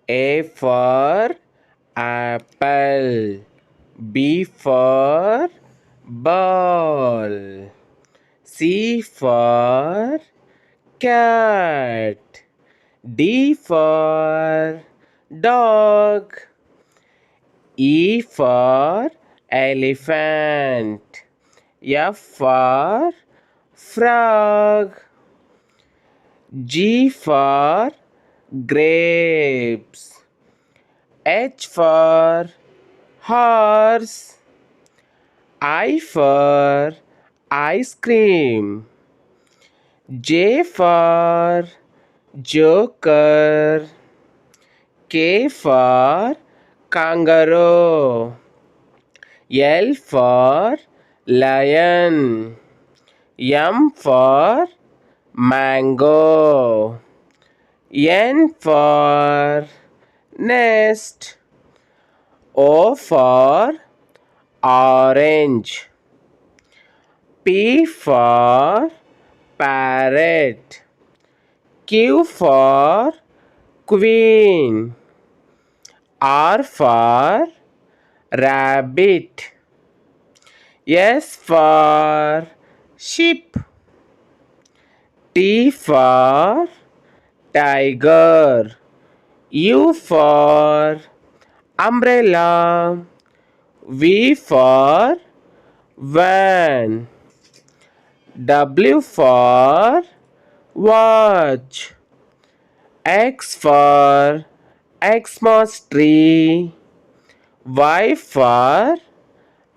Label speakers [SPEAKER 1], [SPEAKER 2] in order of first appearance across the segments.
[SPEAKER 1] A for apple. B for ball. C for cat. D for dog. E for elephant. F for frog. G for grapes. H for horse. I for ice cream. J for joker. K for kangaroo. L for lion. M for mango. N for nest. O for orange. P for parrot. Q for queen. R for rabbit. S for sheep. T for tiger. U for umbrella. V for van. W for watch. X for Xmas tree. Y for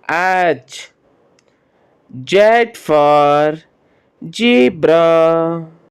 [SPEAKER 1] H. Z for zebra.